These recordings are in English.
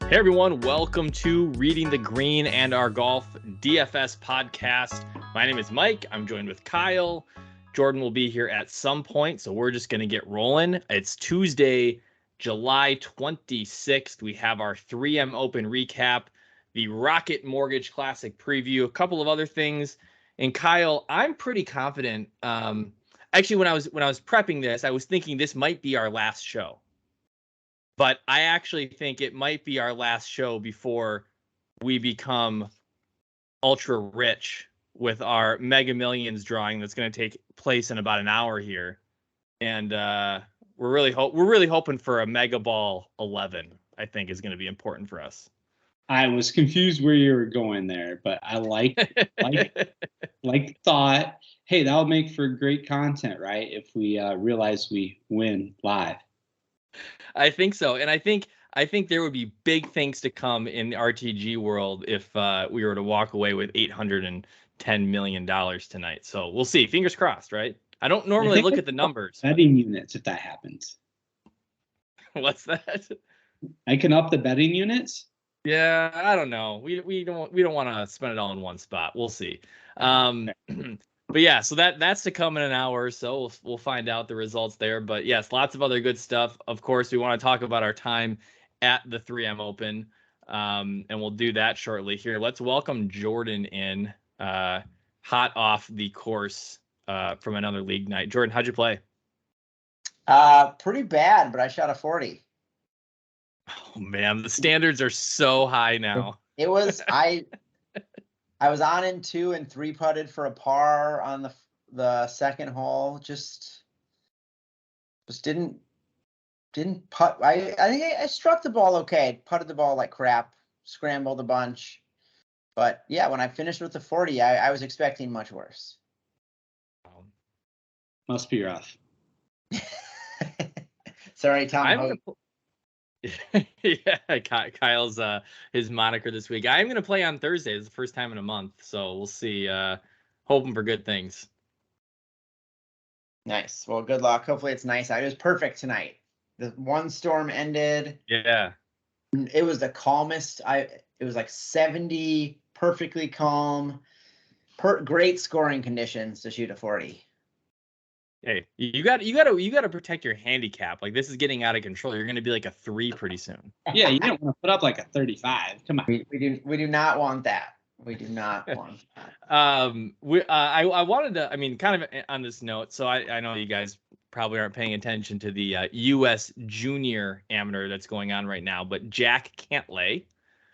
Hey everyone, welcome to Reading the Green and Our Golf DFS podcast. My name is Mike. I'm joined with Kyle. Jordan will be here at some point, so we're just going to get rolling. It's Tuesday, July 26th. We have our 3M Open recap, the Rocket Mortgage Classic preview, a couple of other things. And Kyle, I'm pretty confident. Actually, when I was prepping this, I was thinking this might be our last show. But I actually think it might be our last show before we become ultra rich with our Mega Millions drawing that's going to take place in about an hour here, and we're really hoping for a Mega Ball 11. I think is going to be important for us. I was confused where you were going there, but I like the thought. Hey, that'll make for great content, right? If we realize we win live. I think so, and I think there would be big things to come in the RTG world if we were to walk away with $810 million tonight. So we'll see. Fingers crossed, right? I don't normally look at the numbers. Betting units, if that happens. What's that? I can up the betting units. Yeah, I don't know. We don't want to spend it all in one spot. We'll see. But yeah, so that's to come in an hour or so. We'll find out the results there. But yes, lots of other good stuff. Of course, we want to talk about our time at the 3M Open, and we'll do that shortly here. Let's welcome Jordan in, hot off the course from another league night. Jordan, how'd you play? Pretty bad, but I shot a 40. Oh man, the standards are so high now. It was I was on in 2 and 3 putted for a par on the second hole. Just didn't putt. I think I struck the ball okay. Putted the ball like crap. Scrambled a bunch. But yeah, when I finished with the 40, I was expecting much worse. Must be rough. Sorry, Tom. Yeah, Kyle's his moniker this week. I'm going to play on Thursday. It's the first time in a month, so we'll see. Hoping for good things. Nice. Well, good luck. Hopefully it's nice. It was perfect tonight. The one storm ended. Yeah. It was the calmest. It was like 70, perfectly calm. Great scoring conditions to shoot a 40. Hey, you got to protect your handicap. Like, this is getting out of control. You're going to be like a 3 pretty soon. Yeah, you don't want to put up like a 35. Come on. We do not want that. We do not want that. I wanted to, I mean, kind of on this note, so I know you guys probably aren't paying attention to the U.S. Junior Amateur that's going on right now, but Jack Cantlay,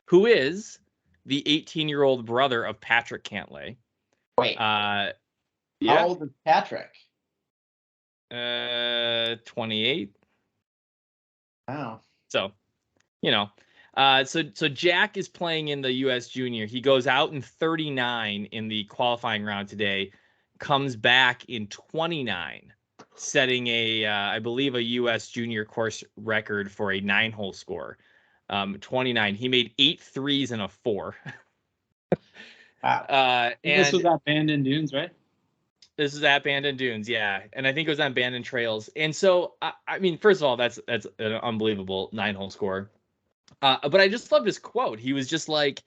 who is the 18-year-old brother of Patrick Cantlay. Wait. Yeah. How old is Patrick? 28. Wow. So, so Jack is playing in the U.S. Junior. He goes out in 39 in the qualifying round today, comes back in 29, setting I believe a U.S. Junior course record for a 9-hole score. 29. He made 8 threes and a 4. Wow. And this was at Bandon Dunes, right? This is at Bandon Dunes, yeah, and I think it was on Bandon Trails. And so, I mean, first of all, that's an unbelievable 9-hole score. But I just love this quote. He was just like,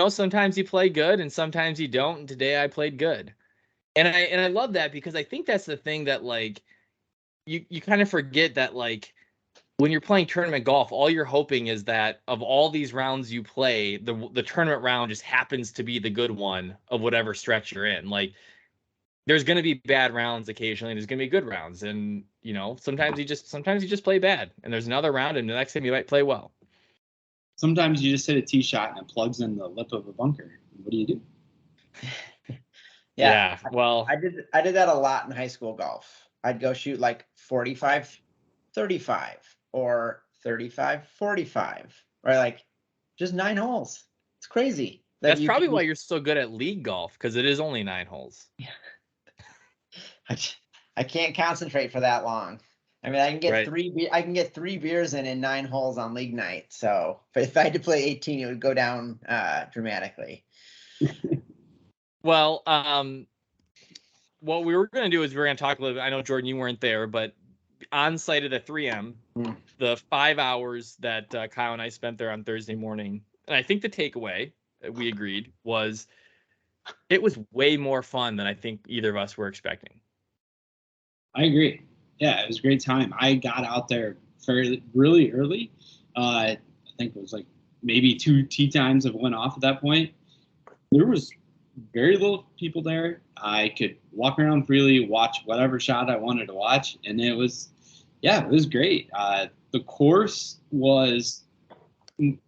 sometimes you play good and sometimes you don't. And today I played good, and I love that because I think that's the thing that like you kind of forget that like when you're playing tournament golf, all you're hoping is that of all these rounds you play, the tournament round just happens to be the good one of whatever stretch you're in. Like, there's going to be bad rounds occasionally. There's going to be good rounds. And, sometimes you just play bad. And there's another round, and the next time you might play well. Sometimes you just hit a tee shot and it plugs in the lip of a bunker. What do you do? Yeah. Well, I did that a lot in high school golf. I'd go shoot like 45, 35 or 35, 45, or like just 9 holes. It's crazy. That's probably why you're so good at league golf, because it is only 9 holes. Yeah. I can't concentrate for that long. I mean, I can get 3 beers in 9 holes on league night. So if I had to play 18, it would go down dramatically. Well, what we were going to do is we're going to talk a little bit. I know, Jordan, you weren't there, but on site at the 3M, the 5 hours that Kyle and I spent there on Thursday morning, and I think the takeaway, we agreed, was it was way more fun than I think either of us were expecting. I agree. Yeah, it was a great time. I got out there really early. I think it was like maybe 2 tee times have went off at that point. There was very little people there. I could walk around freely, watch whatever shot I wanted to watch, and it was great. The course was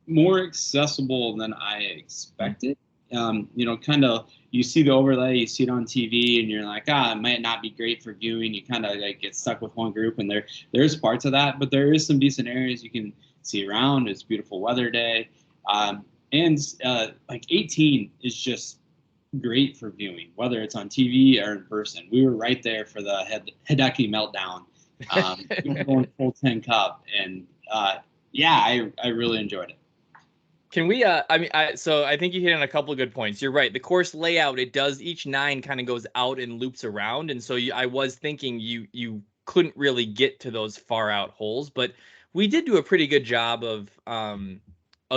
more accessible than I expected. Kind of, you see the overlay, you see it on TV, and you're like, it might not be great for viewing. You kind of like get stuck with one group, and there's parts of that, but there is some decent areas you can see around. It's a beautiful weather day, and like 18 is just great for viewing, whether it's on TV or in person. We were right there for the Hideki meltdown. We were going full 10 cup, and I really enjoyed it. Can we, so I think you hit on a couple of good points. You're right. The course layout, it does, each 9 kind of goes out and loops around. And so I was thinking you couldn't really get to those far out holes, but we did do a pretty good job of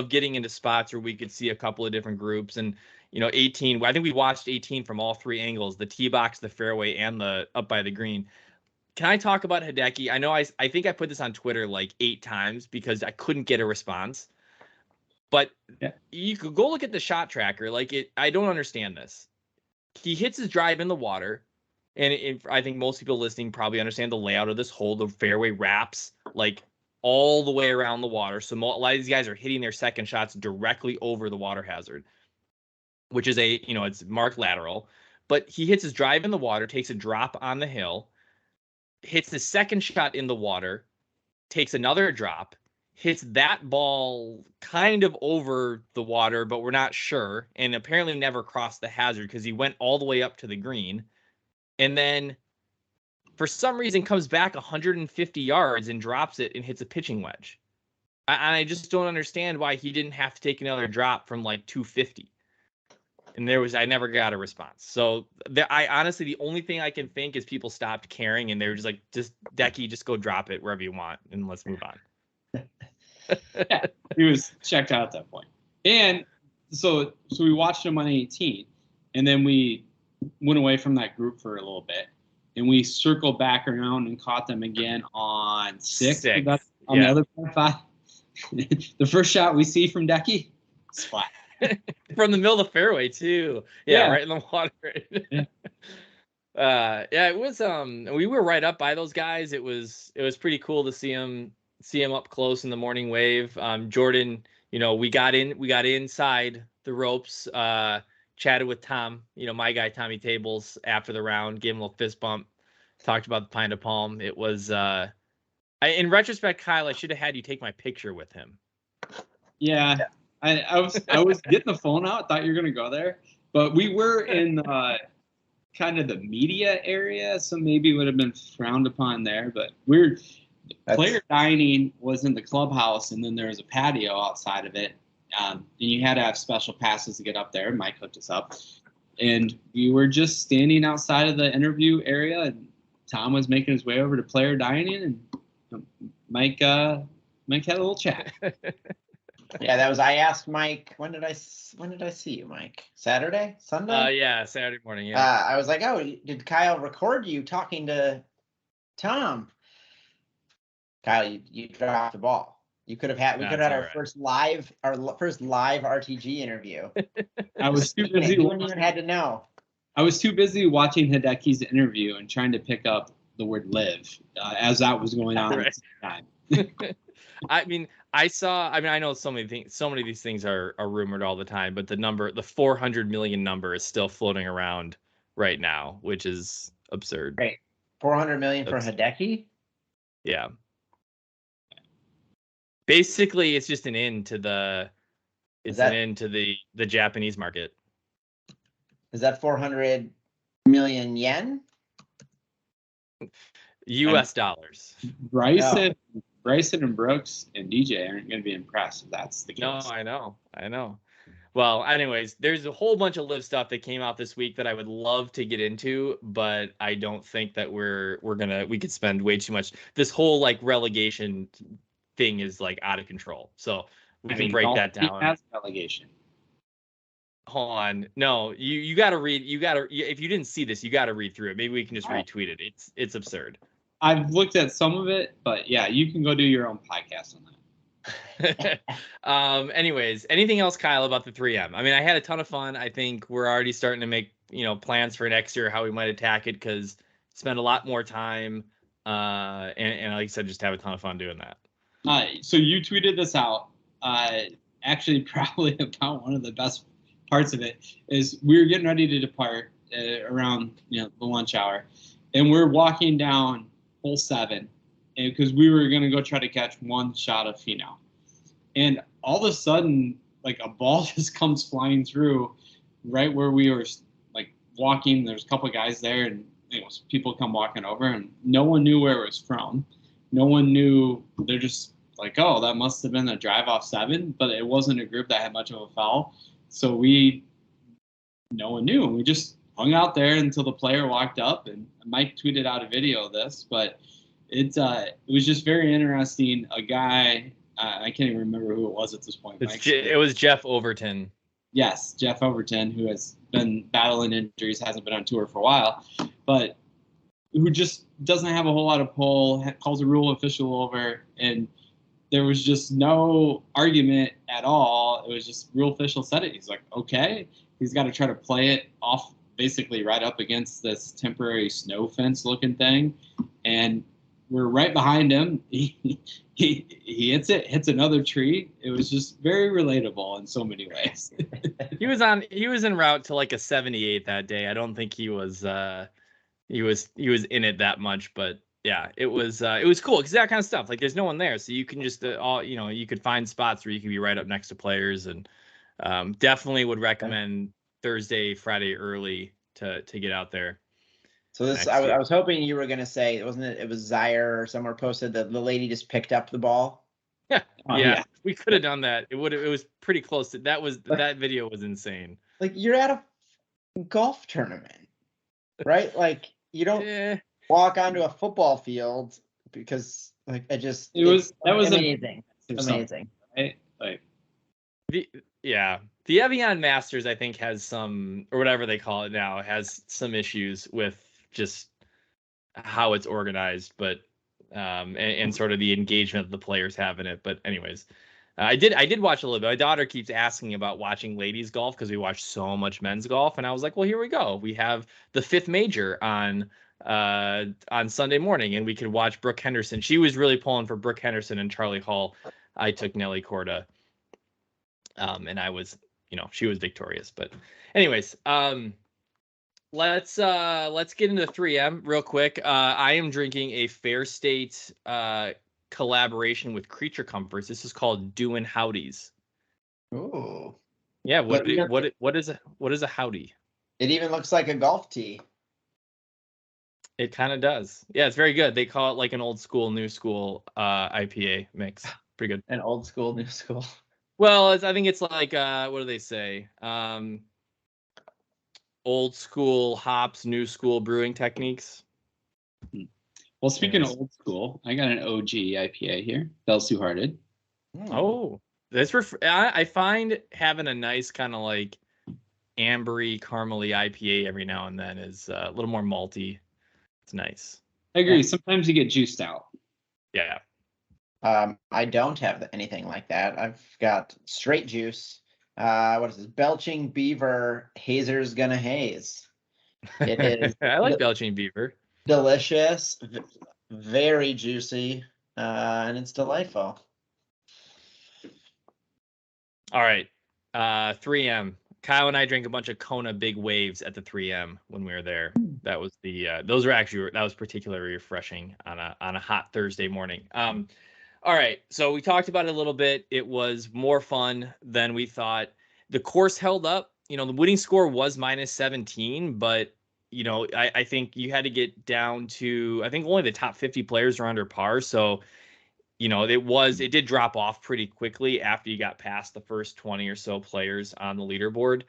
getting into spots where we could see a couple of different groups. And, 18, I think we watched 18 from all 3 angles, the tee box, the fairway, and the up by the green. Can I talk about Hideki? I know I think I put this on Twitter like 8 times because I couldn't get a response. But you could go look at the shot tracker. I don't understand this. He hits his drive in the water, and I think most people listening probably understand the layout of this hole. The fairway wraps like all the way around the water. So a lot of these guys are hitting their second shots directly over the water hazard, which is it's marked lateral. But he hits his drive in the water, takes a drop on the hill, hits his second shot in the water, takes another drop, hits that ball kind of over the water, but we're not sure, and apparently never crossed the hazard because he went all the way up to the green, and then for some reason comes back 150 yards and drops it and hits a pitching wedge. I just don't understand why he didn't have to take another drop from like 250. And I never got a response. So I honestly, the only thing I can think is people stopped caring and they were just like, Decky, just go drop it wherever you want and let's move on. Yeah, he was checked out at that point. And so we watched him on 18, and then we went away from that group for a little bit, and we circled back around and caught them again on 6. The other par 5. The first shot we see from Decky, it's flat. From the middle of the fairway too. Yeah. Right in the water. It was we were right up by those guys. It was pretty cool to see him up close in the morning wave. Jordan, we got inside the ropes, chatted with Tom, my guy Tommy Tables after the round, gave him a little fist bump, talked about the pine to palm. It was in retrospect, Kyle, I should have had you take my picture with him. Yeah. I was getting the phone out, thought you were gonna go there, but we were in kind of the media area, so maybe it would have been frowned upon there. But player dining was in the clubhouse, and then there was a patio outside of it, and you had to have special passes to get up there. Mike hooked us up, and we were just standing outside of the interview area, and Tom was making his way over to player dining, and Mike had a little chat. Yeah, I asked Mike, when did I see you, Mike? Saturday? Sunday? Yeah, Saturday morning, yeah. I was like, oh, did Kyle record you talking to Tom? Kyle, you dropped the ball. We could have had our first live RTG interview. I was too busy. You wouldn't even had to know. I was too busy watching Hideki's interview and trying to pick up the word live as that was going on at the time. I know so many of these things are rumored all the time, but the 400 million number is still floating around right now, which is absurd. Right. 400 million for Hideki? Yeah. Basically, it's just an end to the Japanese market. Is that 400 million yen? US dollars. Bryson and Brooks and DJ aren't going to be impressed if that's the case. No, I know. Well, anyways, there's a whole bunch of live stuff that came out this week that I would love to get into, but I don't think that we could spend way too much. This whole like relegation thing is like out of control. So we can break that down. Has relegation. Hold on. No, you got to read. If you didn't see this, you got to read through it. Maybe we can just retweet it. It's absurd. I've looked at some of it, but yeah, you can go do your own podcast on that. Anyways, anything else, Kyle, about the 3M? I mean, I had a ton of fun. I think we're already starting to make, plans for next year, how we might attack it, because spend a lot more time. And like I said, just have a ton of fun doing that. So you tweeted this out. Actually, probably about one of the best parts of it is we were getting ready to depart around, the lunch hour, and we're walking down hole 7. Because we were going to go try to catch one shot of Finau. And all of a sudden, like a ball just comes flying through right where we were like walking. There's a couple of guys there, and people come walking over, and no one knew where it was from. No one knew. They're just like, oh, that must have been a drive off 7, but it wasn't a group that had much of a foul. So no one knew. We just hung out there until the player walked up, and Mike tweeted out a video of this, but it was just very interesting. A guy, I can't even remember who it was at this point. It was Jeff Overton. Yes, Jeff Overton, who has been battling injuries, hasn't been on tour for a while, but who just doesn't have a whole lot of pull, calls a rule official over, and there was just no argument at all. It was just rule official said it. He's like, okay. He's got to try to play it off basically right up against this temporary snow fence looking thing, and we're right behind him. He hits another tree. It was just very relatable in so many ways. He was en route to like a 78 that day. I don't think he was in it that much, but yeah, it was cool because that kind of stuff. Like there's no one there, so you can just you could find spots where you could be right up next to players, and definitely would recommend Thursday, Friday early to get out there. So this, I was hoping you were going to say, it was Zaire or somewhere posted that the lady just picked up the ball. Yeah. Yeah. We could have done that. It was pretty close to that video was insane. Like you're at a golf tournament, right? Like you don't walk onto a football field because like it was amazing. Amazing. Right? Like the Evian Masters, I think, has some, or whatever they call it now, has some issues with just how it's organized, but and sort of the engagement that the players have in it. But anyways, I did watch a little bit. My daughter keeps asking about watching ladies golf because we watch so much men's golf, and I was like, well, here we go. We have the 5th major on Sunday morning, and we could watch Brooke Henderson. She was really pulling for Brooke Henderson and Charlie Hall. I took Nelly Korda, and I was, she was victorious. But anyways, let's get into 3M real quick. I am drinking a Fair State collaboration with Creature Comforts. This is called Doin Howdies. Ooh. Yeah, what is a howdy? It even looks like a golf tee. It kind of does. Yeah, it's very good. They call it like an old school, new school IPA mix. Pretty good. An old school, new school. Well, I think it's like what do they say? Old school hops, new school brewing techniques. Well, speaking of old school, I got an OG IPA here. Bell's Two Hearted. Oh, that's I find having a nice kind of like ambery, caramely IPA every now and then is a little more malty. It's nice. I agree. Sometimes you get juiced out. Yeah. I don't have anything like that. I've got straight juice. What is this? Belching Beaver Hazer's Gonna Haze. It is. I like Belching Beaver. Delicious, very juicy, and it's delightful. All right, 3M. Kyle and I drank a bunch of Kona Big Waves at the 3M when we were there. That was that was particularly refreshing on a hot Thursday morning. All right, so we talked about it a little bit. It was more fun than we thought. The course held up. The winning score was -17, but I think you had to get down to, I think only the top 50 players are under par. So it did drop off pretty quickly after you got past the first 20 or so players on the leaderboard.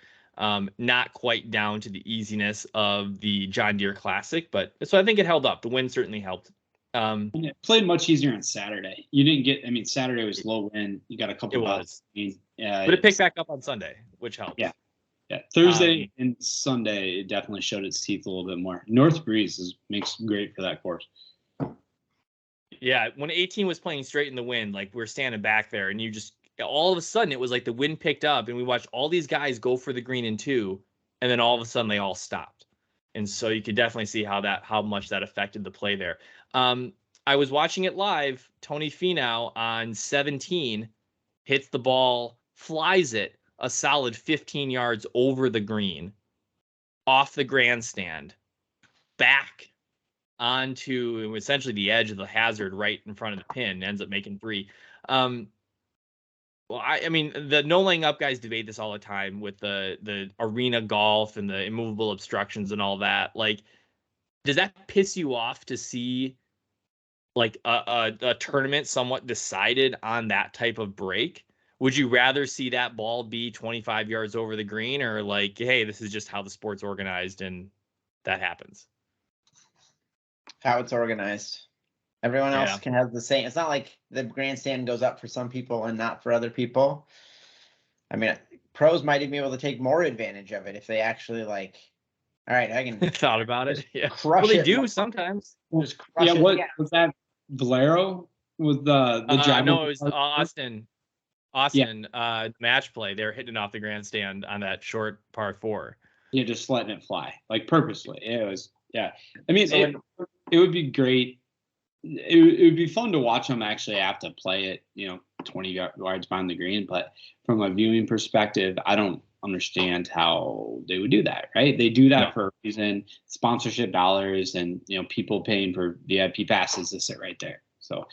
Not quite down to the easiness of the John Deere Classic, but so I think it held up. The wind certainly helped. And it played much easier on Saturday. You didn't get, I mean, Saturday was low wind. You got a couple of was. But it picked back up on Sunday, which helped. Yeah. Thursday and Sunday, it definitely showed its teeth a little bit more. North breeze makes great for that course. Yeah, when 18 was playing straight in the wind, like we're standing back there, and you just all of a sudden it was like the wind picked up, and we watched all these guys go for the green in 2, and then all of a sudden they all stopped, and so you could definitely see how much that affected the play there. I was watching it live. Tony Finau on 17 hits the ball, flies it a solid 15 yards over the green, off the grandstand, back onto essentially the edge of the hazard right in front of the pin, ends up making 3. Well, I mean, the no laying up guys debate this all the time with the arena golf and the immovable obstructions and all that. Like, does that piss you off to see like a tournament somewhat decided on that type of break? Would you rather see that ball be 25 yards over the green, or like, hey, this is just how the sport's organized and that happens? How it's organized. Everyone else can have the same. It's not like the grandstand goes up for some people and not for other people. I mean, pros might even be able to take more advantage of it if they actually like, all right, I can thought about it. Yeah. Crush well, they it. do sometimes. Just crush it. What was that? Valero with the driver? No, it was Austin. Match play. They were hitting off the grandstand on that short par 4. Yeah, just letting it fly, like purposely. It was, I mean, it would be great. It would be fun to watch them actually have to play it, 20 yards behind the green. But from a viewing perspective, I don't understand how they would do that, right? They do that for a reason, sponsorship dollars and, people paying for VIP passes to sit right there. So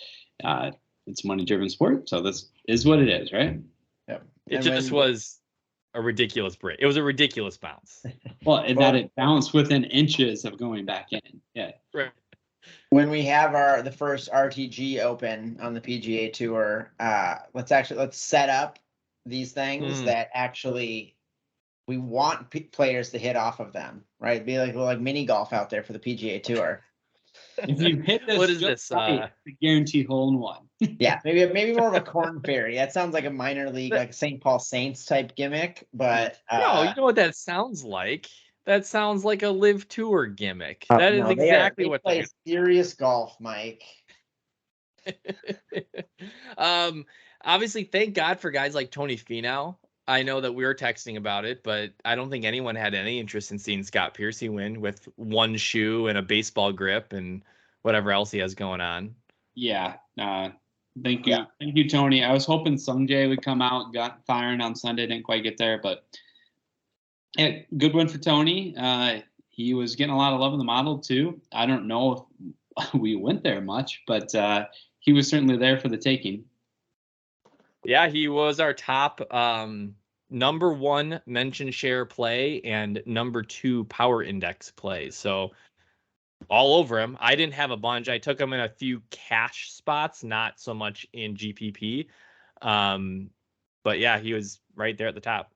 it's a money-driven sport. So this is what it is, right? Yeah. It just was a ridiculous break. It was a ridiculous bounce. That it bounced within inches of going back in. Yeah. Right. When we have the first RTG Open on the PGA Tour, let's set up these things that actually we want players to hit off of them, right? Be like mini golf out there for the PGA Tour. If you hit this, what is this? Right, guaranteed hole in one. Yeah, maybe more of a corn ferry. That sounds like a minor league, like St. Paul Saints type gimmick. But no, you know what that sounds like? That sounds like a live tour gimmick. That is exactly what they play. Serious golf, Mike. Obviously, thank God for guys like Tony Finau. I know that we were texting about it, but I don't think anyone had any interest in seeing Scott Piercy win with one shoe and a baseball grip and whatever else he has going on. Yeah. Thank you, Tony. I was hoping Sungjae would come out, got firing on Sunday, didn't quite get there, but yeah, good win for Tony. He was getting a lot of love in the model too. I don't know if we went there much, but he was certainly there for the taking. Yeah, he was our top number 1 mention share play and number 2 power index play. So all over him. I didn't have a bunch. I took him in a few cash spots, not so much in GPP. But yeah, he was right there at the top.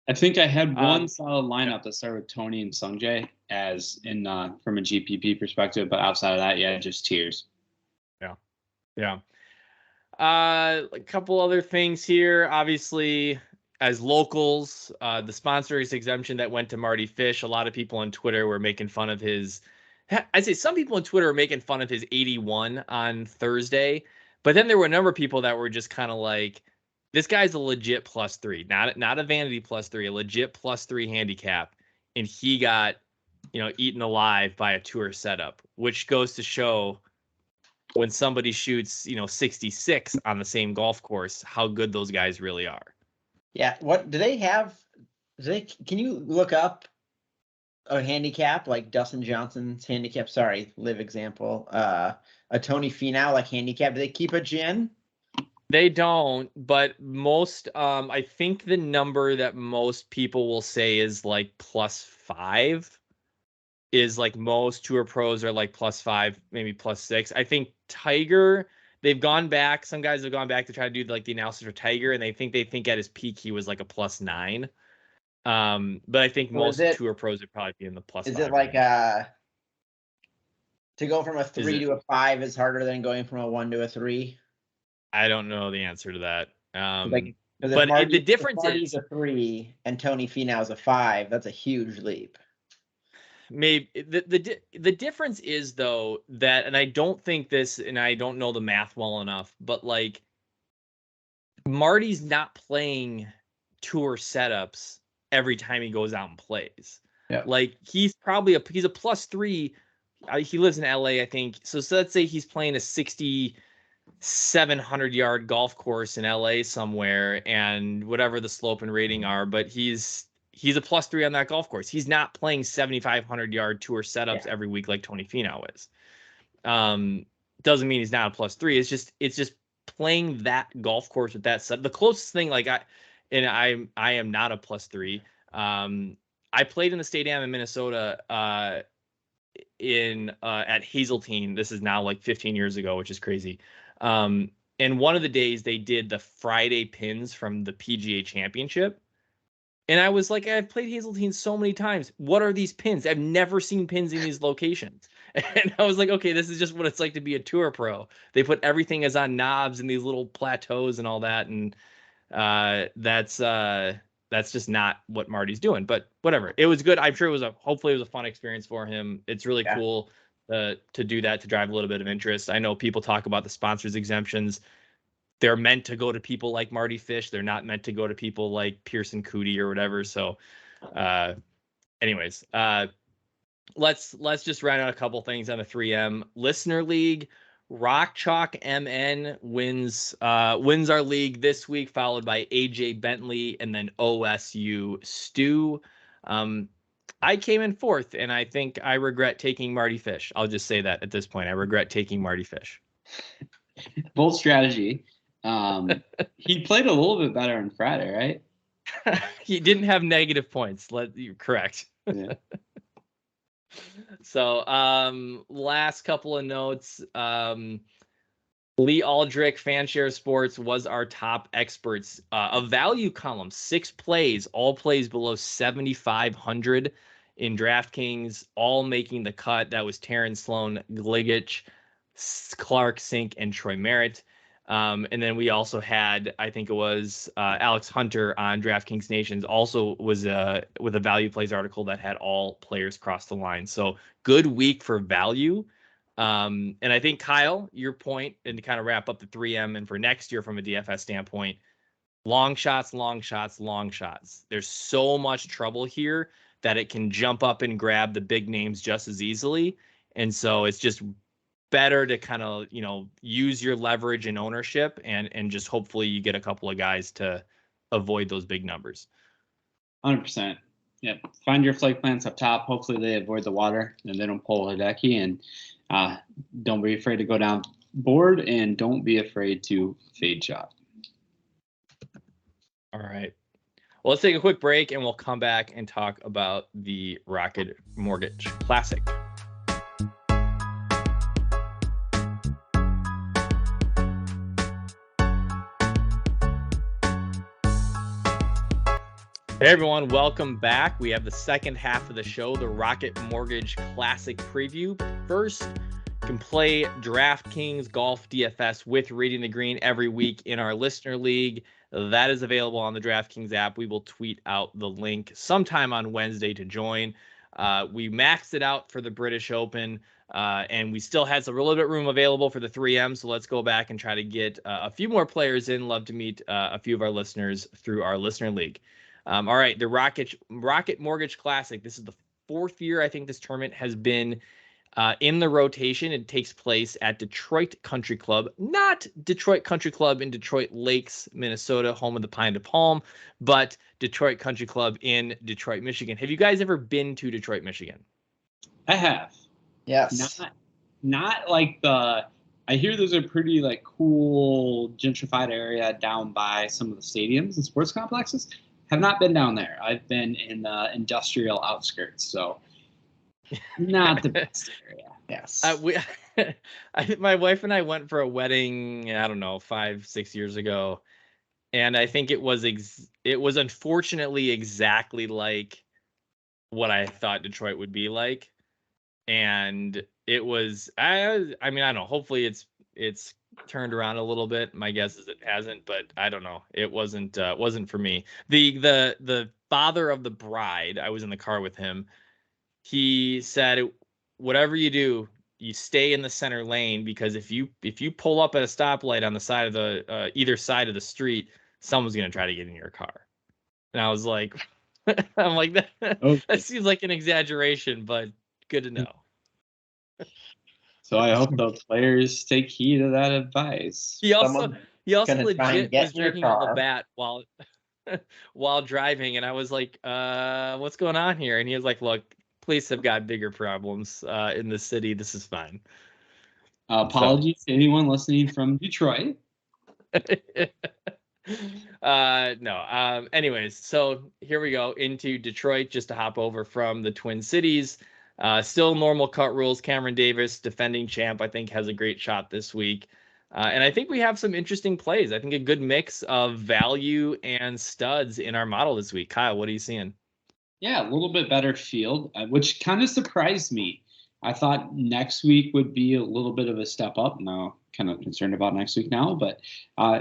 I think I had one solid lineup that started with Tony and Sungjae as in from a GPP perspective, but outside of that, just tiers. Yeah. A couple other things here. Obviously, as locals, the sponsors exemption that went to Marty Fish. A lot of people on Twitter were making fun of his. I'd say some people on Twitter were making fun of his 81 on Thursday, but then there were a number of people that were just kind of like, this guy's a legit +3, not a vanity +3, a legit +3 handicap, and he got, eaten alive by a tour setup, which goes to show when somebody shoots, 66 on the same golf course, how good those guys really are. Yeah. What do they have? Can you look up a handicap like Dustin Johnson's handicap? Sorry, live example. A Tony Finau like handicap. Do they keep a gin? They don't, but most, I think the number that most people will say is like +5 is like most tour pros are like +5, maybe +6. I think Tiger, they've gone back. Some guys have gone back to try to do like the analysis for Tiger, and they think at his peak he was like a +9. But I think most tour pros would probably be in the +5. Is it like range. To go from a 3 to a 5 is harder than going from a 1 to a 3? I don't know the answer to that. But the difference is a 3 and Tony Finau is a 5. That's a huge leap. Maybe the difference is though that, and I don't think this, and I don't know the math well enough, but like Marty's not playing tour setups every time he goes out and plays. Yeah. Like he's probably he's a +3. He lives in LA, I think. So let's say he's playing a 6,700-yard golf course in LA somewhere, and whatever the slope and rating are, but he's a +3 on that golf course. He's not playing 7,500-yard tour setups every week like Tony Finau is. Doesn't mean he's not a +3. It's just playing that golf course with that set. The closest thing, like I am not a +3. I played in the stadium in Minnesota at Hazeltine. This is now like 15 years ago, which is crazy. And one of the days they did the Friday pins from the PGA Championship. And I was like, I've played Hazeltine so many times. What are these pins? I've never seen pins in these locations. And I was like, okay, this is just what it's like to be a tour pro. They put everything as on knobs and these little plateaus and all that. And that's just not what Marty's doing. But whatever. It was good. I'm sure hopefully it was a fun experience for him. It's really cool to do that, to drive a little bit of interest. I know people talk about the sponsors exemptions. They're meant to go to people like Marty Fish. They're not meant to go to people like Pearson Cootie or whatever. So, anyways, let's just run out a couple things on the 3M Listener League. Rock Chalk MN wins our league this week, followed by AJ Bentley and then OSU Stu. I came in 4th, and I think I regret taking Marty Fish. I'll just say that at this point. I regret taking Marty Fish. Bold strategy. He played a little bit better on Friday, right? He didn't have negative points. You're correct. Yeah. So, last couple of notes. Lee Aldrich, Fanshare Sports, was our top experts. A value column, 6 plays, all plays below 7,500 in DraftKings, all making the cut. That was Taryn Sloan, Gligich, Clark, Sink, and Troy Merritt. And then we also had, I think it was Alex Hunter on DraftKings Nations, also was with a value plays article that had all players cross the line. So good week for value. And I think, Kyle, your point, and to kind of wrap up the 3M and for next year from a DFS standpoint, long shots, long shots, long shots. There's so much trouble here that it can jump up and grab the big names just as easily. And so it's just better to kind of, use your leverage and ownership and just hopefully you get a couple of guys to avoid those big numbers. 100%. Yep. Find your flake plants up top. Hopefully they avoid the water and they don't pull a decky, and don't be afraid to go down board, and don't be afraid to fade shot. All right. Well, let's take a quick break and we'll come back and talk about the Rocket Mortgage Classic. Hey everyone, welcome back. We have the second half of the show, the Rocket Mortgage Classic preview. First, you can play DraftKings Golf DFS with Reading the Green every week in our Listener League. That is available on the DraftKings app. We will tweet out the link sometime on Wednesday to join. We maxed it out for the British Open, and we still had a little bit of room available for the 3M, so let's go back and try to get a few more players in. Love to meet a few of our listeners through our Listener League. All right, the Rocket Mortgage Classic. This is the 4th year I think this tournament has been in the rotation. It takes place at Detroit Country Club, not Detroit Country Club in Detroit Lakes, Minnesota, home of the Pine to Palm, but Detroit Country Club in Detroit, Michigan. Have you guys ever been to Detroit, Michigan? I have. Yes. Not like I hear there's a pretty like cool gentrified area down by some of the stadiums and sports complexes. Have not been down there. I've been in the industrial outskirts. So Not the best area. Yes. My wife and I went for a wedding, I don't know, 5-6 years ago, and I think it was unfortunately exactly like what I thought Detroit would be like, and it was I mean, I don't know, hopefully it's turned around a little bit. My guess is it hasn't, but I don't know. It wasn't for me. The father of the bride, I was in the car with him. He said, whatever you do, you stay in the center lane, because if you pull up at a stoplight on the side of the either side of the street, someone's gonna try to get in your car. And I was like, I'm like, that seems like an exaggeration, but good to know. So I hope the players take heed of that advice. He also gonna try and legit get was in your drinking a car. Labatt while driving, and I was like, what's going on here? And he was like, look, police have got bigger problems in the city. This is fine. Apologies to anyone listening from Detroit. No. Anyways, so here we go into Detroit, just to hop over from the Twin Cities. Still normal cut rules. Cameron Davis, defending champ, I think has a great shot this week. And I think we have some interesting plays. I think a good mix of value and studs in our model this week. Kyle, what are you seeing? Yeah, a little bit better field, which kind of surprised me. I thought next week would be a little bit of a step up. Now, kind of concerned about next week now, but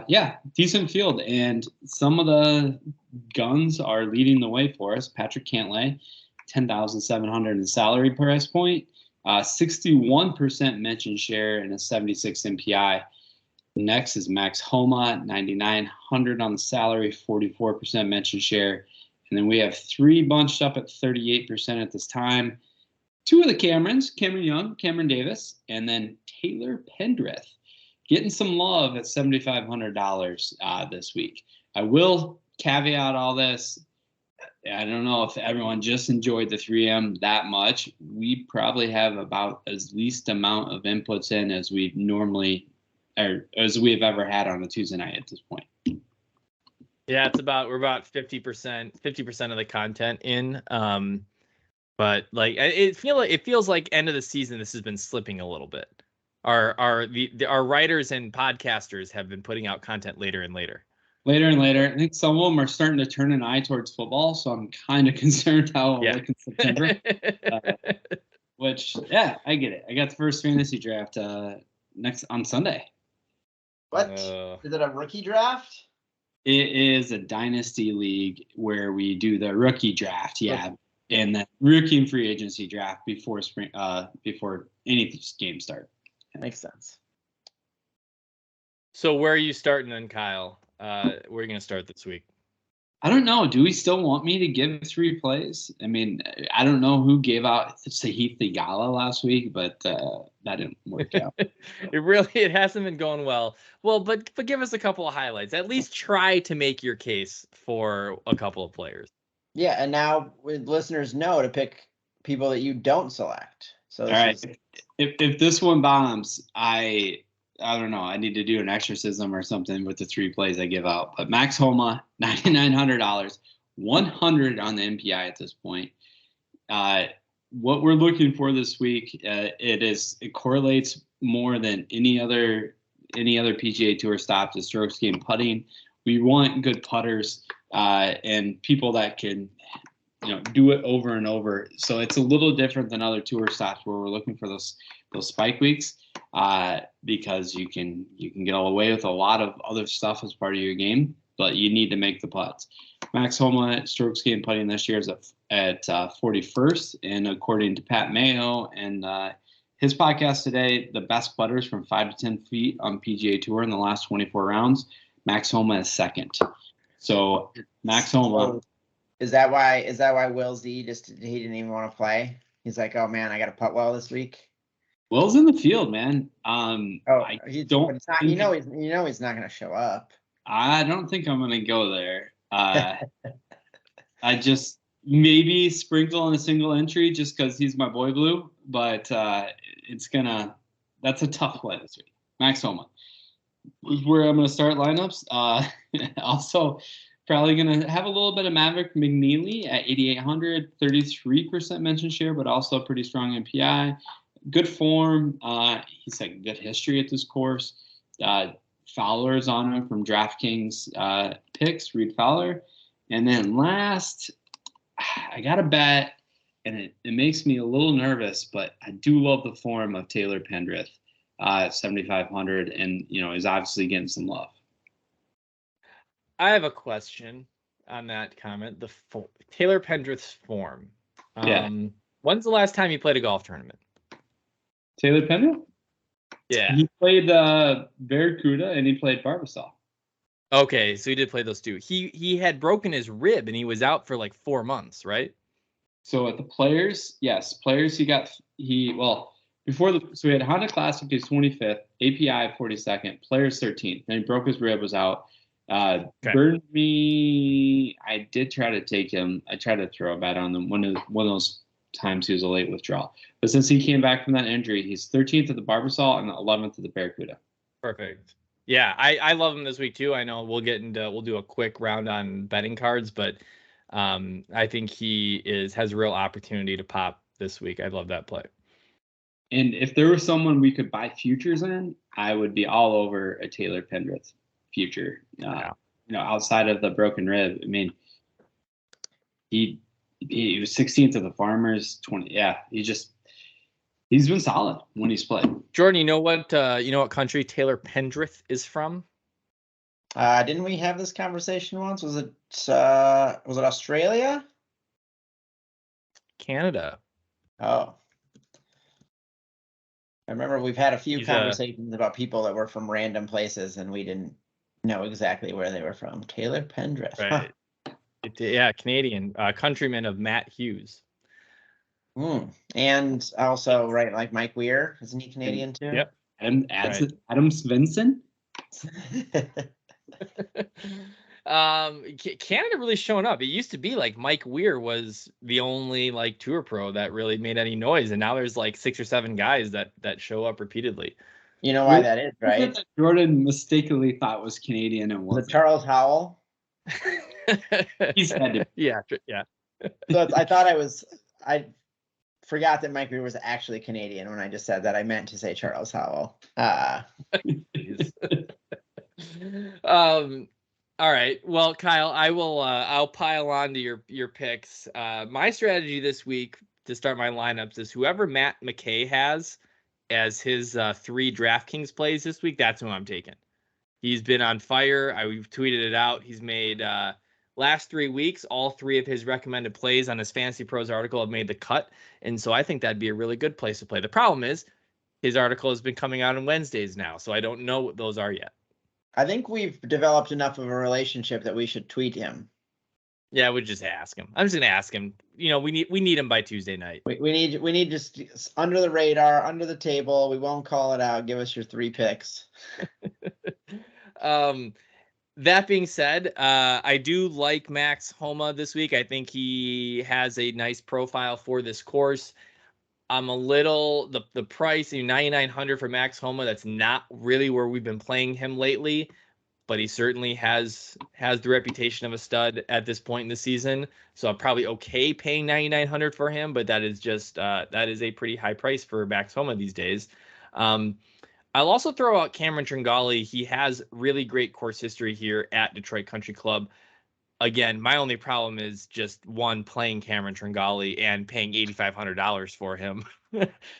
yeah, decent field. And some of the guns are leading the way for us. Patrick Cantlay, 10,700 in salary price point, 61% mention share, and a 76 MPI. Next is Max Homa, 9,900 on the salary, 44% mention share. And then we have three bunched up at 38% at this time. Two of the Camerons, Cameron Young, Cameron Davis, and then Taylor Pendrith, getting some love at $7,500 this week. I will caveat all this. I don't know if everyone just enjoyed the 3M that much. We probably have about as least amount of inputs in as we normally, or as we have ever had on a Tuesday night at this point. Yeah, we're about 50% of the content in. But like it feels like end of the season, this has been slipping a little bit. Our writers and podcasters have been putting out content later and later. Later and later. I think some of them are starting to turn an eye towards football, so I'm kind of concerned how it'll look in September. Which, yeah, I get it. I got the first fantasy draft next on Sunday. What? Is it a rookie draft? It is a dynasty league where we do the rookie draft, yeah, and the rookie and free agency draft before any game start. Makes sense. So where are you starting then, Kyle? Where are you going to start this week? I don't know. Do we still want me to give 3 plays? I mean, I don't know who gave out Sahith Theegala last week, but that didn't work out. It hasn't been going well. Well, but give us a couple of highlights. At least try to make your case for a couple of players. Yeah, and now listeners know to pick people that you don't select. So all right, if this one bombs, I don't know. I need to do an exorcism or something with the 3 plays I give out. But Max Homa, $9,900, 100 on the MPI at this point. What we're looking for this week, it correlates more than any other PGA Tour stop to strokes gained putting. We want good putters and people that can, do it over and over. So it's a little different than other tour stops where we're looking for those spike weeks. Because you can get away with a lot of other stuff as part of your game, but you need to make the putts. Max Homa strokes gained putting this year is at 41st, and according to Pat Mayo and his podcast today, the best putters from 5 to 10 feet on PGA Tour in the last 24 rounds, Max Homa is second. So Max Homa. Is that why Will Z he didn't even want to play? He's like, oh man, I got to putt well this week. Will's in the field, man. He's not going to show up. I don't think I'm going to go there. I just maybe sprinkle in a single entry just because he's my boy blue, but that's a tough play this week. Max Homa is where I'm going to start lineups. Also, Probably going to have a little bit of Maverick McNeely at 8,800, 33% mention share, but also pretty strong MPI. Good form. He's like good history at this course. Fowler's on him from DraftKings picks, Reed Fowler. And then last, I got a bet, and it makes me a little nervous, but I do love the form of Taylor Pendrith at 7,500, and is obviously getting some love. I have a question on that comment. Taylor Pendrith's form. Yeah. When's the last time he played a golf tournament? Taylor Pendrith? Yeah. He played Barracuda and he played Barbasol. Okay, so he did play those two. He had broken his rib and he was out for like 4 months, right? So at the Players, yes, Players he had Honda Classic his 25th, API 42nd, Players 13th. Then he broke his rib, was out. Burned me. I did try to take him. I tried to throw a bet on them. One of those times he was a late withdrawal. But since he came back from that injury, he's 13th at the Barbasol and 11th at the Barracuda. Perfect. Yeah, I love him this week too. I know we'll do a quick round on betting cards, but I think he has a real opportunity to pop this week. I love that play. And if there was someone we could buy futures in, I would be all over a Taylor Pendrith future. Outside of the broken rib, I mean, he was 16th of the Farmers, 20. Yeah, he's been solid when he's played. Jordan, you know what country Taylor Pendrith is from? Didn't we have this conversation once? Was it Australia? Canada. Oh. I remember we've had a few conversations about people that were from random places and we didn't know exactly where they were from. Taylor Pendrith. Right. Canadian, countryman of Matt Hughes. And also, right, like Mike Weir, isn't he Canadian too? Yep. And Adam Svensson. Canada really showing up. It used to be like Mike Weir was the only like tour pro that really made any noise, and now there's like 6 or 7 guys that show up repeatedly. You know why that is, right? Jordan mistakenly thought was Canadian and was Charles Howell. He's had to. Yeah. So I forgot that Mike Weir was actually Canadian when I just said that. I meant to say Charles Howell. All right. Well, Kyle, I'll pile on to your picks. My strategy this week to start my lineups is whoever Matt McKay has as his 3 DraftKings plays this week, that's who I'm taking. He's been on fire. We've tweeted it out. He's made last 3 weeks, all 3 of his recommended plays on his Fantasy Pros article have made the cut. And so I think that'd be a really good place to play. The problem is his article has been coming out on Wednesdays now, so I don't know what those are yet. I think we've developed enough of a relationship that we should tweet him. Yeah, we just ask him. I'm just gonna ask him. We need him by Tuesday night. We need just under the radar, under the table. We won't call it out. Give us your 3 picks. That being said, I do like Max Homa this week. I think he has a nice profile for this course. I'm a little the price, 9,900 for Max Homa. That's not really where we've been playing him lately, but he certainly has the reputation of a stud at this point in the season. So I'm probably okay paying 9,900 for him, but that is just that is a pretty high price for Max Homa these days. I'll also throw out Cameron Tringali. He has really great course history here at Detroit Country Club. Again, my only problem is just playing Cameron Tringali and paying $8,500 for him.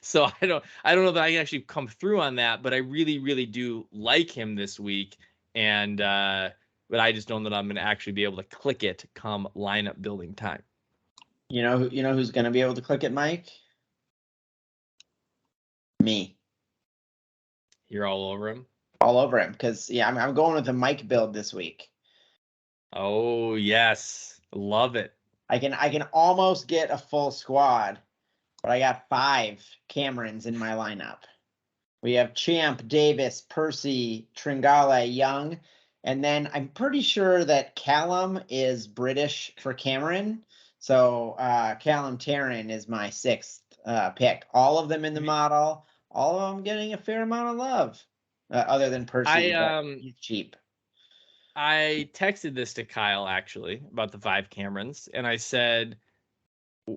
So I don't know that I can actually come through on that, but I really, really do like him this week. And but I just don't know that I'm going to actually be able to click it come lineup building time. You know who's going to be able to click it, Mike? Me. You're all over him? All over him, because I'm going with the Mike build this week. Oh yes, love it. I can almost get a full squad, but I got 5 Camerons in my lineup. We have Champ, Davis, Percy, Tringali, Young, and then I'm pretty sure that Callum is British for Cameron. So Callum Tarrant is my 6th pick. All of them in the model. All of them getting a fair amount of love, other than Percy. He's cheap. I texted this to Kyle actually about the 5 Camerons, and I said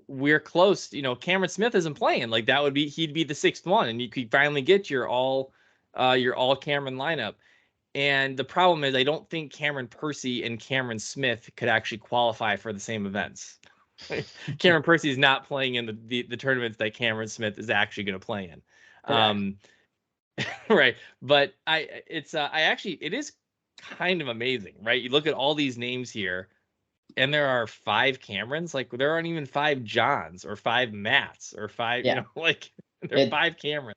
we're close. Cameron Smith isn't playing. Like that would be he'd be the 6th one, and you could finally get your all Cameron lineup. And the problem is, I don't think Cameron Percy and Cameron Smith could actually qualify for the same events. Cameron Percy is not playing in the tournaments that Cameron Smith is actually going to play in. Right. But it is kind of amazing, right? You look at all these names here, and there are 5 Camerons. Like there aren't even 5 Johns or 5 Matts or 5, like there are 5 Camerons.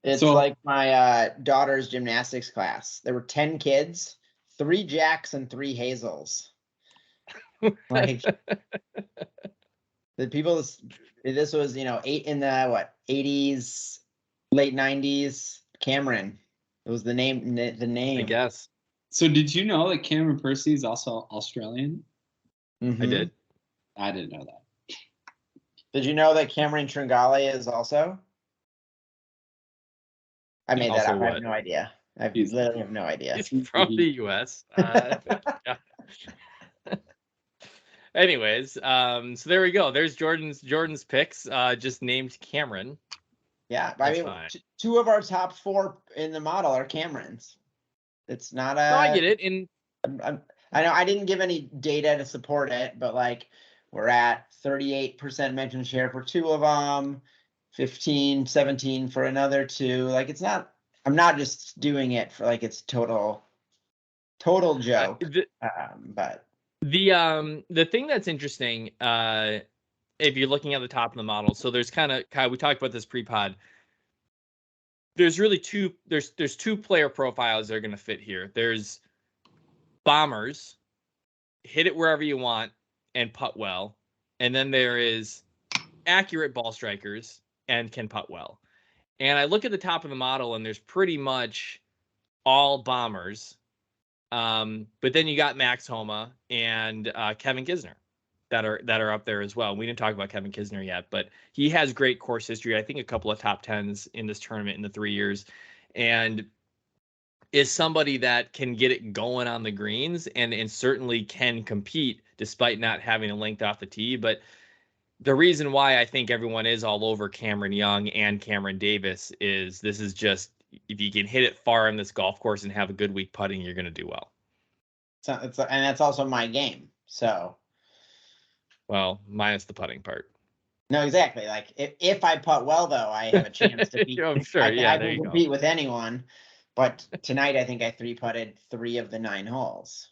It's like my daughter's gymnastics class. There were 10 kids, 3 Jacks and 3 Hazels. Like the people, this was, 8 in the 80s, late 90s. Cameron. It was the name. I guess. So did you know that Cameron Percy is also Australian? Mm-hmm. I did. I didn't know that. Did you know that Cameron Tringali is also? I made that up. I have no idea. I literally have no idea. He's from the U.S. Anyways, so there we go. There's Jordan's picks. Just named Cameron. Yeah, I mean, 2 of our top 4 in the model are Camerons. It's not a. No, I get it. And I know I didn't give any data to support it, but like we're at 38% mention share for 2 of them, 15, 17 for another 2. Like it's not. I'm not just doing it for like it's total joke. But the thing that's interesting, if you're looking at the top of the model, so there's kind of Kyle, we talked about this pre-pod. There's really 2 player profiles that are going to fit here. There's bombers, hit it wherever you want and putt well, and then there is accurate ball strikers and can putt well. And I look at the top of the model, and there's pretty much all bombers. But then you got Max Homa and Kevin Kisner that are up there as well. We didn't talk about Kevin Kisner yet, but he has great course history. I think a couple of top 10s in this tournament in the 3 years, and is somebody that can get it going on the greens and certainly can compete despite not having a length off the tee. But the reason why I think everyone is all over Cameron Young and Cameron Davis is this is just, if you can hit it far on this golf course and have a good week putting, you're going to do well. So and that's also my game. So, well, minus the putting part. No, exactly. Like if I putt well, though, I have a chance to beat. I'm sure. I can compete with anyone. But tonight, I think I 3-putted 3 of the 9 holes.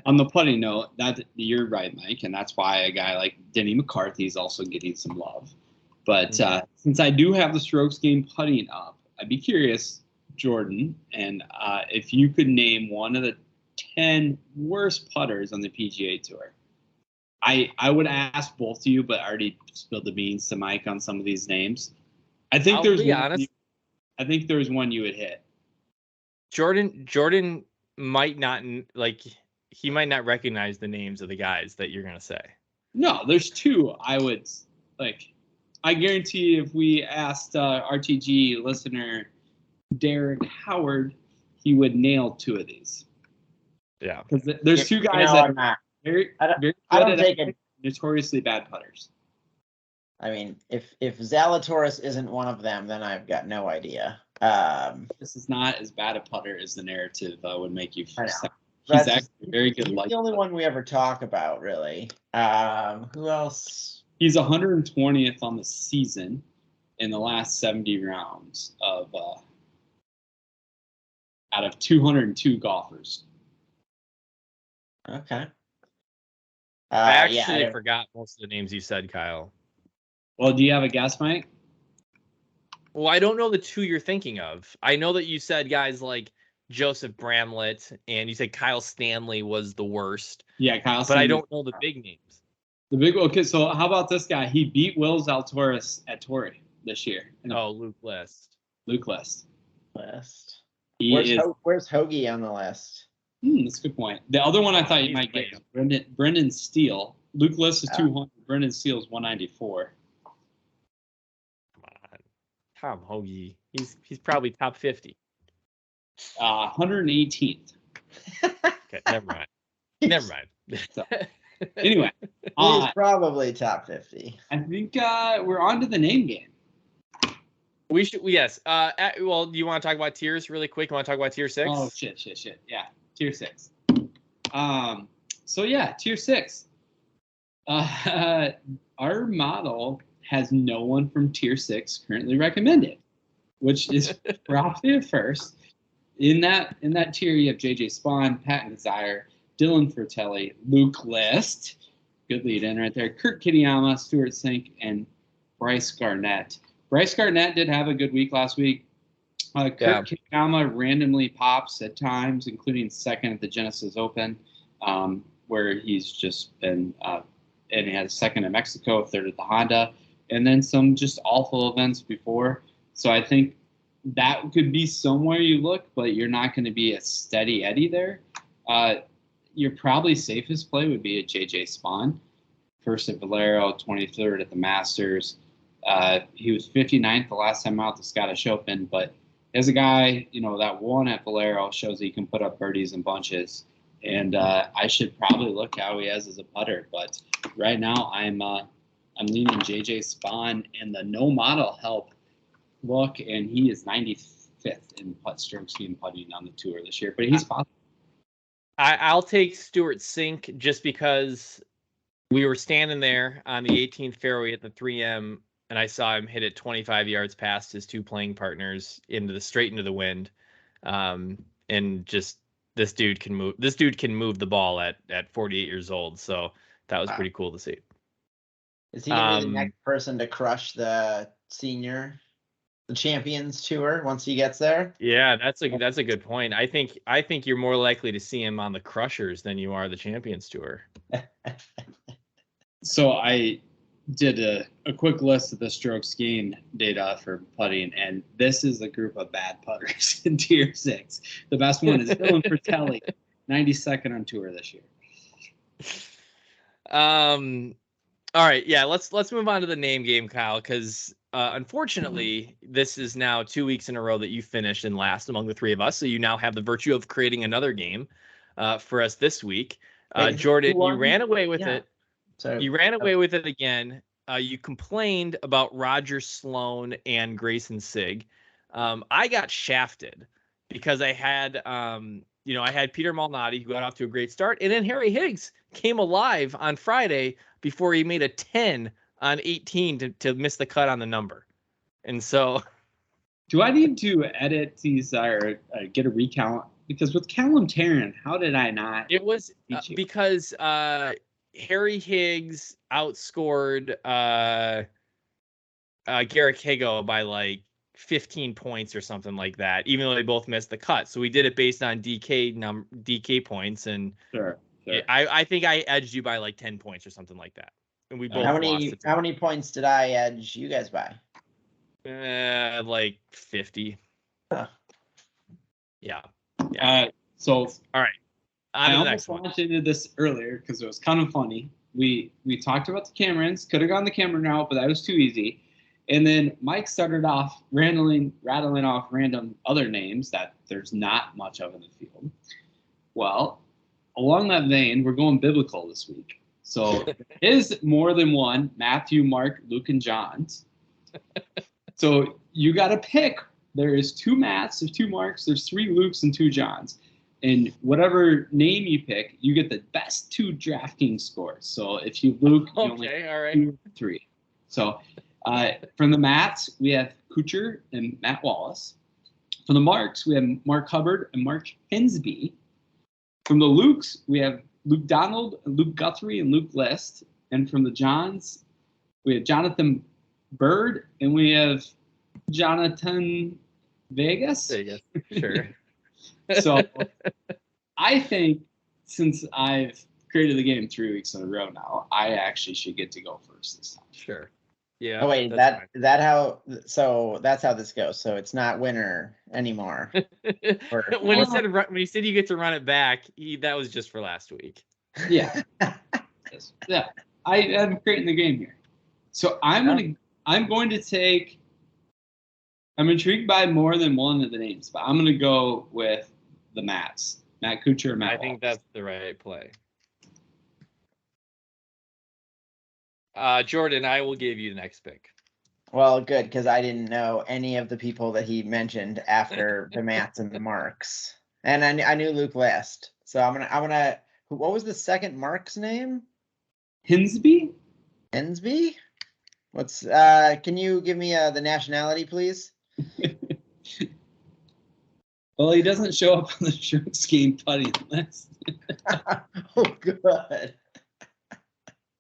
On the putting note, you're right, Mike, and that's why a guy like Denny McCarthy is also getting some love. But since I do have the strokes game putting up, I'd be curious, Jordan, and if you could name one of the 10 worst putters on the PGA Tour. I would ask both of you, but I already spilled the beans to Mike on some of these names. I think there's one you would hit. Jordan might not he might not recognize the names of the guys that you're gonna say. No, there's 2 I would like. I guarantee if we asked RTG listener Derek Howard, he would nail 2 of these. Yeah, because there's 2 guys that are very good at notoriously bad putters. I mean, if Zalatoris isn't one of them, then I've got no idea. This is not as bad a putter as the narrative would make you. I know. He's actually very good. He's the only one we ever talk about, really. Who else? He's 120th on the season in the last 70 rounds of out of 202 golfers. Okay. I actually forgot most of the names you said, Kyle. Well, do you have a guess, Mike? Well, I don't know the 2 you're thinking of. I know that you said guys like Joseph Bramlett, and you said Kyle Stanley was the worst. Yeah, Kyle but Stanley. I don't know the big names. Okay, so how about this guy? He beat Will Zalatoris at Torrey this year. Luke List. Where's Hoagie on the list? That's a good point. The other one I thought you might get is Brendan Steele. Luke List is 200. Brendan Steele is 194. Come on, Tom Hoagie. He's probably top 50. 118th. Okay, never mind. Never mind. So, anyway, He's probably top 50. I think we're on to the name game. We should, yes. Well, do you want to talk about tiers really quick? You want to talk about tier 6? Oh, shit. Yeah, tier 6. So yeah, tier 6. Our model has no one from tier 6 currently recommended, which is probably a first. In that tier, you have JJ Spawn, Pat Desire, Dylan Fratelli, Luke List, good lead in right there, Kurt Kitayama, Stuart Sink, and Bryce Garnett. Bryce Garnett did have a good week last week. Kurt Kitayama randomly pops at times, including second at the Genesis Open, where he's just been, and he had second at Mexico, third at the Honda, and then some just awful events before. So I think that could be somewhere you look, but you're not going to be a steady Eddie there. Your probably safest play would be a JJ Spawn, first at Valero, 23rd at the Masters. He was 59th the last time out at the Scottish Open, but as a guy, that one at Valero shows that he can put up birdies in bunches. And I should probably look how he has as a putter, but right now I'm leaning JJ Spawn in the no model help look, and he is 95th in putt strokes and putting on the tour this year, but he's possible. I'll take Stuart Sink just because we were standing there on the 18th fairway at the 3M, and I saw him hit it 25 yards past his two playing partners straight into the wind, and just this dude can move. This dude can move the ball at 48 years old, so that was pretty cool to see. Is he gonna be the next person to crush the Champions Tour once he gets there? Yeah, that's a good point. I think you're more likely to see him on the Crushers than you are the Champions Tour. So I did a quick list of the strokes gained data for putting, and this is a group of bad putters in tier 6. The best one is Dylan Fratelli, 92nd on tour this year. All right, yeah, let's move on to the name game, Kyle, because unfortunately, this is now 2 weeks in a row that you finished in last among the three of us. So you now have the virtue of creating another game for us this week. Jordan, you ran away with it. So you ran away with it again. You complained about Roger Sloan and Grayson Sigg. I got shafted because I had, I had Peter Malnati, who got off to a great start, and then Harry Higgs came alive on Friday before he made a 10 on 18 to miss the cut on the number. And so, do I need to edit these or get a recount? Because with Callum Tarrant, how did I not? It was because Harry Higgs outscored Garrick Higo by like 15 points or something like that, even though they both missed the cut. So we did it based on DK points, and sure. I think I edged you by like 10 points or something like that. And we both how many points did I edge you guys by? Like 50. Huh. Yeah. So all right. I almost launched into this earlier because it was kind of funny. We talked about the Camerons, could have gone the Cameron route, but that was too easy. And then Mike started off rattling off random other names that there's not much of in the field. Well, along that vein, we're going biblical this week. So is more than one: Matthew, Mark, Luke, and John's. So you got to pick. There is 2 Matts, there's 2 Marks, there's 3 Lukes, and 2 Johns. And whatever name you pick, you get the best 2 DraftKings scores. So if you Luke, you only all right. 2 or 3. So from the Matts, we have Kuchar and Matt Wallace. From the Marks, we have Mark Hubbard and Mark Hensby. From the Lukes, we have Luke Donald, Luke Guthrie, and Luke List. And from the Johns, we have Jonathan Bird, and we have Jonathan Vegas. Sure. So I think since I've created the game 3 weeks in a row now, I actually should get to go first this time. Sure. Yeah. Oh wait, that's how this goes. So it's not winner anymore. When he said you get to run it back, that was just for last week. Yeah. Yeah. I am creating the game here. So I'm going to take. I'm intrigued by more than one of the names, but I'm going to go with the Matts Matt Kuchar or Matt I think Wallace? that's the right play. Jordan, I will give you the next pick. Well, good, because I didn't know any of the people that he mentioned after the Matts and the Marks, and I knew Luke last. So I'm gonna. What was the second Mark's name? Hinsby? Hensby. What's? Can you give me the nationality, please? Well, he doesn't show up on the strokes game putting list. Oh, good.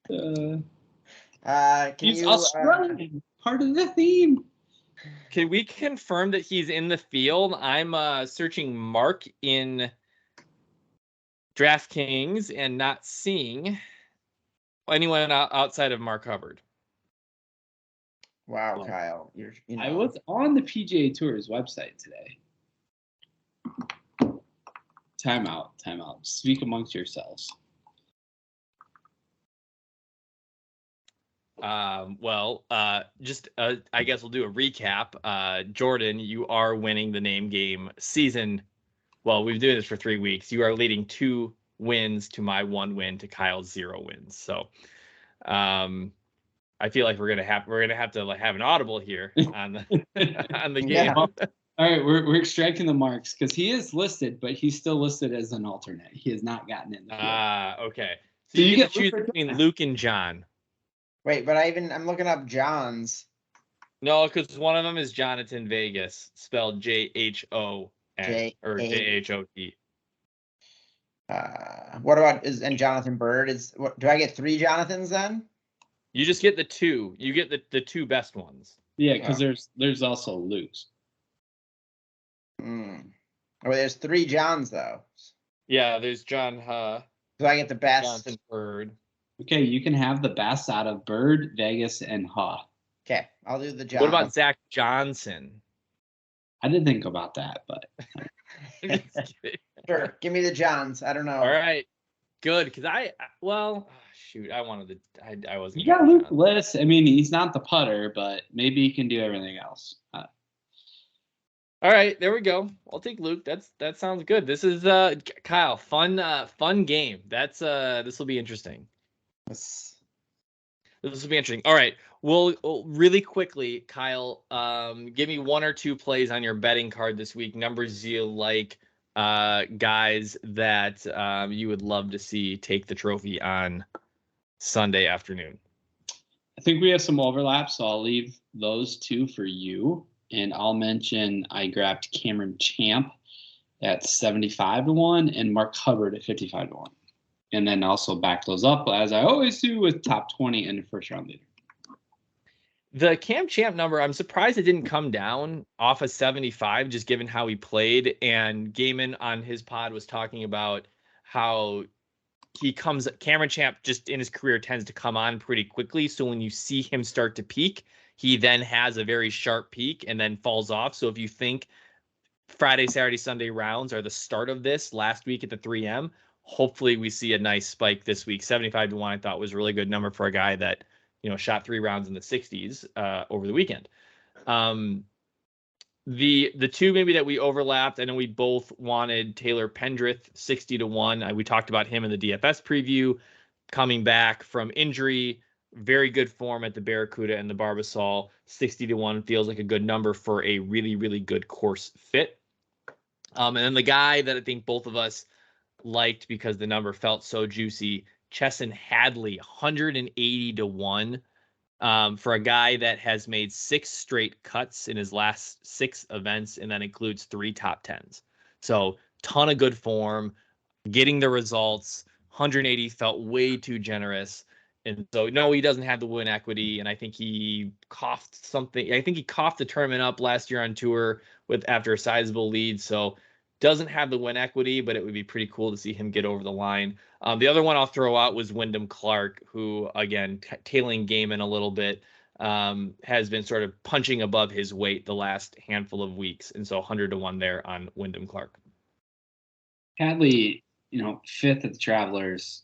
Can He's you? Australian. Part of the theme. Can we confirm that he's in the field? I'm searching Mark in DraftKings and not seeing anyone outside of Mark Hubbard. Wow, Kyle, you know. I was on the PGA Tour's website today. Time out. Speak amongst yourselves. I guess we'll do a recap. Jordan, you are winning the name game season. Well, we've been doing this for 3 weeks. You are leading 2 wins to my 1 win to Kyle's 0 wins. So, I feel like we're gonna have to like have an audible here on the game. Yeah. All right, we're extracting the Marks because he is listed, but he's still listed as an alternate. He has not gotten in the field. Okay. So you get to choose between Luke and John. Wait, but I'm looking up John's. No, because one of them is Jonathan Vegas, spelled JHON or JHOT. What about and Jonathan Bird? Do I get 3 Jonathans then? You just get the 2. You get the 2 best ones. Yeah, because there's also Luke's. Oh, there's 3 Johns though. Yeah, there's John. So I get the best. Jonathan Bird. Okay, you can have the best out of Bird, Vegas, and Ha. Okay, I'll do the John. What about Zach Johnson? I didn't think about that, but Sure, give me the Johns. I don't know. All right, good, because I wanted to. I wasn't. You got Luke List. I mean, he's not the putter, but maybe he can do everything else. All right, there we go. I'll take Luke. That sounds good. This is Kyle. Fun game. This will be interesting. This will be interesting. All right. Well, really quickly, Kyle, give me 1 or 2 plays on your betting card this week. Numbers you like, guys that you would love to see take the trophy on Sunday afternoon. I think we have some overlap, so I'll leave those 2 for you. And I'll mention I grabbed Cameron Champ at 75-1 and Mark Hubbard at 55-1. And then also back those up, as I always do, with top 20 and the first round leader. The Cam Champ number, I'm surprised it didn't come down off of 75, just given how he played. And Gaiman on his pod was talking about how Cameron Champ just in his career tends to come on pretty quickly. So when you see him start to peak, he then has a very sharp peak and then falls off. So if you think Friday, Saturday, Sunday rounds are the start of this last week at the 3M, hopefully we see a nice spike this week. 75-1 I thought was a really good number for a guy that, shot 3 rounds in the 60s over the weekend. The 2 maybe that we overlapped, I know we both wanted Taylor Pendrith 60-1. We talked about him in the DFS preview, coming back from injury. Very good form at the Barracuda and the Barbasol. 60-1 feels like a good number for a really, really good course fit. And then the guy that I think both of us liked because the number felt so juicy, Chesson Hadley, 180-1. For a guy that has made 6 straight cuts in his last 6 events, and that includes 3 top 10s. So ton of good form, getting the results. 180 felt way too generous. And so, no, he doesn't have the win equity, and I think he coughed something. I think he coughed the tournament up last year on tour after a sizable lead. So, doesn't have the win equity, but it would be pretty cool to see him get over the line. The other one I'll throw out was Windham Clark, who, again, tailing Gaiman a little bit, has been sort of punching above his weight the last handful of weeks. And so 100-1 there on Windham Clark. Hadley, 5th at the Travelers,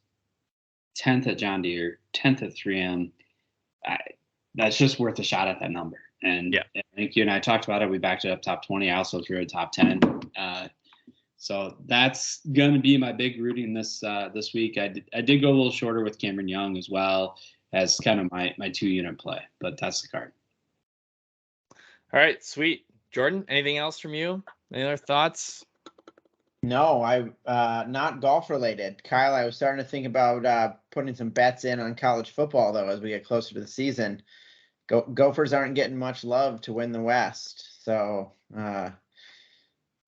10th at John Deere, 10th at 3M. That's just worth a shot at that number. And yeah. I think you and I talked about it. We backed it up top 20. I also threw a top 10. So that's going to be my big rooting this week. I did go a little shorter with Cameron Young as well as kind of my 2-unit play, but that's the card. All right, sweet. Jordan, anything else from you? Any other thoughts? No, I not golf related. Kyle, I was starting to think about putting some bets in on college football though as we get closer to the season. Gophers aren't getting much love to win the West, so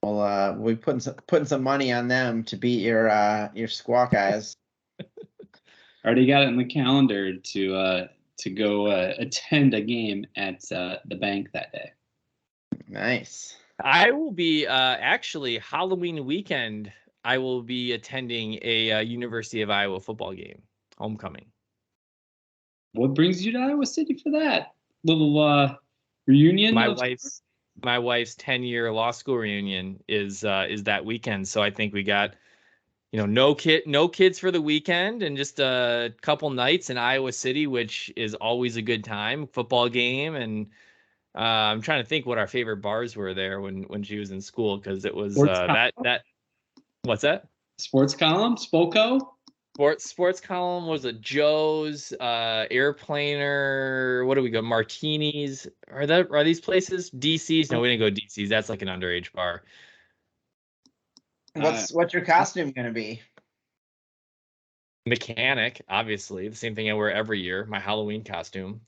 we're putting some money on them to beat your Squawk Eyes. Already got it in the calendar to go attend a game at the bank that day. Nice. I will be actually Halloween weekend. I will be attending a University of Iowa football game, homecoming. What brings you to Iowa City for that little reunion? My wife's 10-year law school reunion is that weekend. So I think we got, no kids for the weekend and just a couple nights in Iowa City, which is always a good time. Football game, and I'm trying to think what our favorite bars were there when she was in school, because it was that. What's that? Sports column, Spoko. Sports column was a Joe's, Airplaner. What do we go? Martinis. Are these places? DC's? No, we didn't go DC's. That's like an underage bar. What's your costume gonna be? Mechanic, obviously. The same thing I wear every year. My Halloween costume.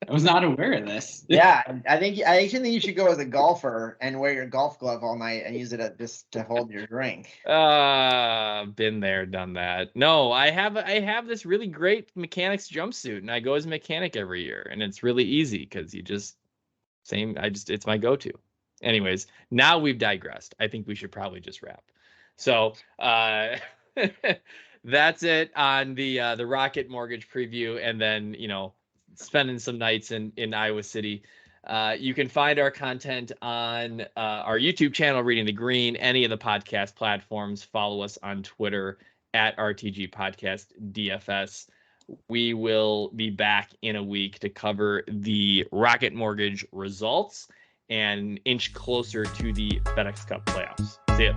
I was not aware of this. Yeah, I actually think you should go as a golfer and wear your golf glove all night and use it just to hold your drink. Been there, done that. No, I have this really great mechanic's jumpsuit, and I go as a mechanic every year, and it's really easy because it's my go-to. Anyways, now we've digressed. I think we should probably just wrap. So that's it on the Rocket Mortgage preview, and then spending some nights in Iowa City. You can find our content on our YouTube channel, Reading the Green, any of the podcast platforms. Follow us on Twitter at RTG Podcast DFS. We will be back in a week to cover the Rocket Mortgage results and inch closer to the FedEx Cup playoffs. See ya.